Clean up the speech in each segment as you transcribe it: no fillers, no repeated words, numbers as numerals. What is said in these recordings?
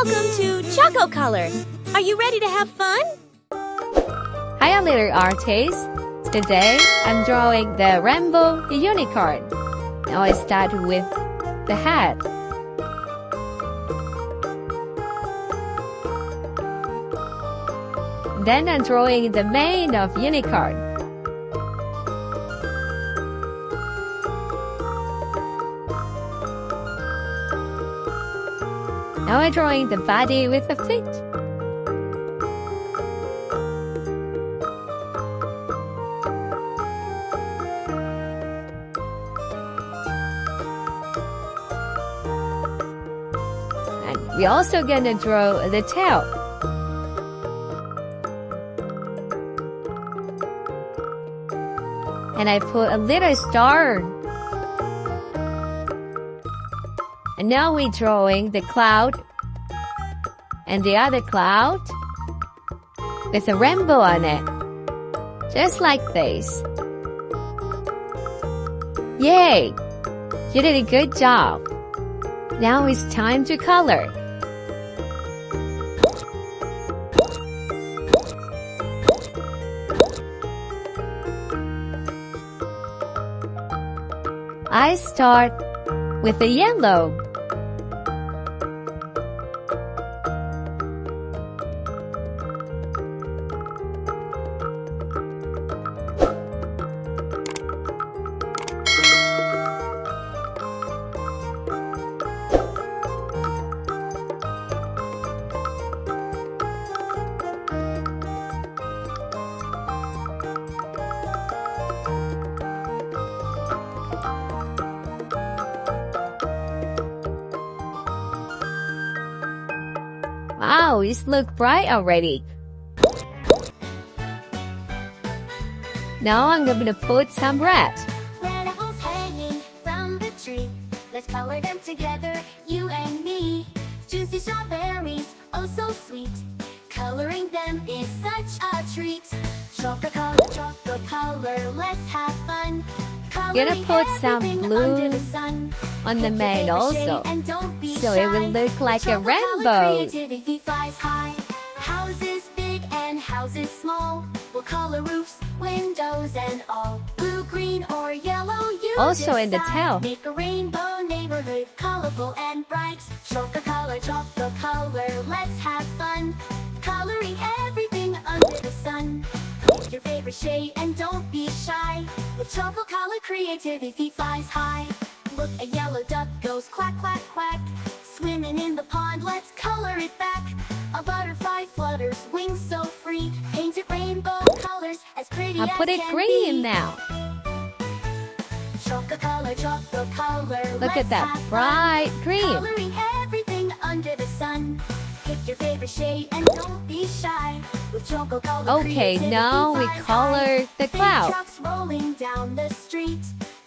Welcome to ChocoColor. Are you ready to have fun? Hi, little artists. Today, I'm drawing the rainbow unicorn. Now I start with the head. Then I'm drawing the mane of unicorn. Now I'm drawing the body with the feet. And we're also gonna draw the tail. And I put a little star. And now we're drawing the cloud and the other cloud with a rainbow on it. Just like this. Yay! You did a good job. Now it's time to color. I start with the yellow. Wow, it looks bright already. Now I'm going to put some red. Red apples hanging from the tree. Let's color them together, you and me. Juicy strawberries, oh so sweet. Coloring them is such a treat. ChocoColor, ChocoColor, let's have fun. Gonna put some blue on the mane also, so it will look like a rainbow. Creativity flies high. Houses big and houses small. We'll color roofs, windows and all. Blue, green or yellow, you Also decide. in the tail. Make a rainbow neighborhood, colorful and bright. ChocoColor, ChocoColor, let's have fun. Coloring everything under the sun. Pick your favorite shade and don't be shy. With ChocoColor, creativity flies high. Look, a yellow duck goes quack, quack, quack. Swimming in the pond, let's color it back. A butterfly flutters, wings so free. Paint it rainbow colors, as pretty I as put it can green be. now. ChocoColor, ChocoColor, Look let's at that have bright fun. green. Coloring everything under the sun. Pick your favorite shade and don't be shy. With ChocoColor, Okay, creativity now we flies color high. the Big cloud. trucks rolling down the street.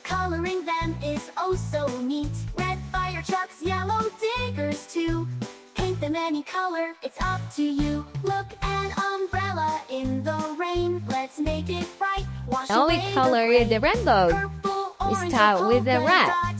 Coloring them is oh so neat. Red fire trucks, yellow diggers too. Paint them any color, it's up to you. Look, an umbrella in the rain. Let's make it bright. Wash Now we away color the the gray. rainbow. Purple, We orange, start or with the polka red. dot.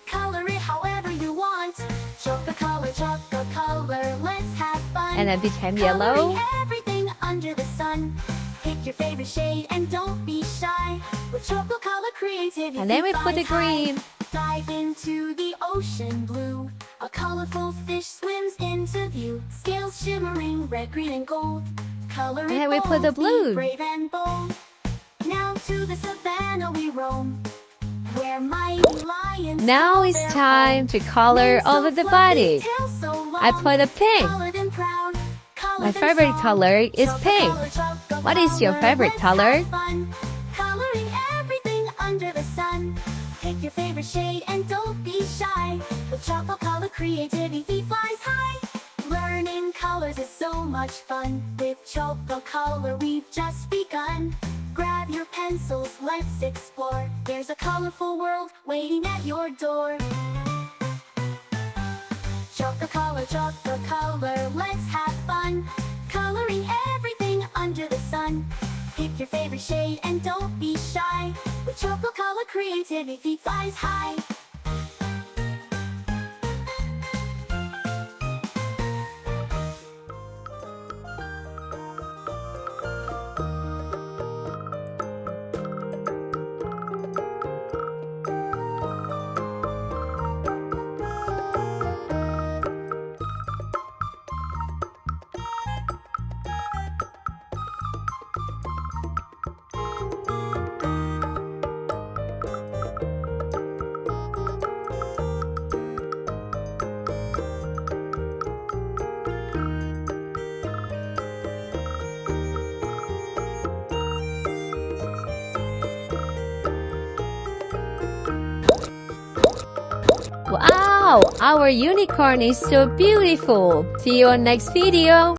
Color it however you want. ChocoColor, ChocoColor, let's have fun. And it became Coloring yellow. everything under the sun. Pick your favorite shade and don't be shy. With ChocoColor, creativity And then we put the flies high. green. Dive into the ocean blue. A colorful fish swims into view. Scales shimmering red, green, and gold. Color it And then we put bold, the blue. be brave and bold. Now to the savannah we roam, where mighty lions Now call it's their time home. to color Wings so over the fluffy, body. tail so long. I put a pink. Colored and proud, colored My and favorite strong. color is pink. ChocoColor, What is your ChocoColor, favorite let's color? have fun. Coloring everything under the sun. Pick your favorite shade and don't be shy. With ChocoColor, creativity flies high. Learning colors is so much fun. With ChocoColor, we've just begun. Grab your pencils, let's explore. There's a colorful world waiting at your door. ChocoColor, ChocoColor, let's have fun. Coloring everything under the sun. Pick your favorite shade and don't be shy. With ChocoColor, creativity flies high. Wow, our unicorn is so beautiful. See you on next video.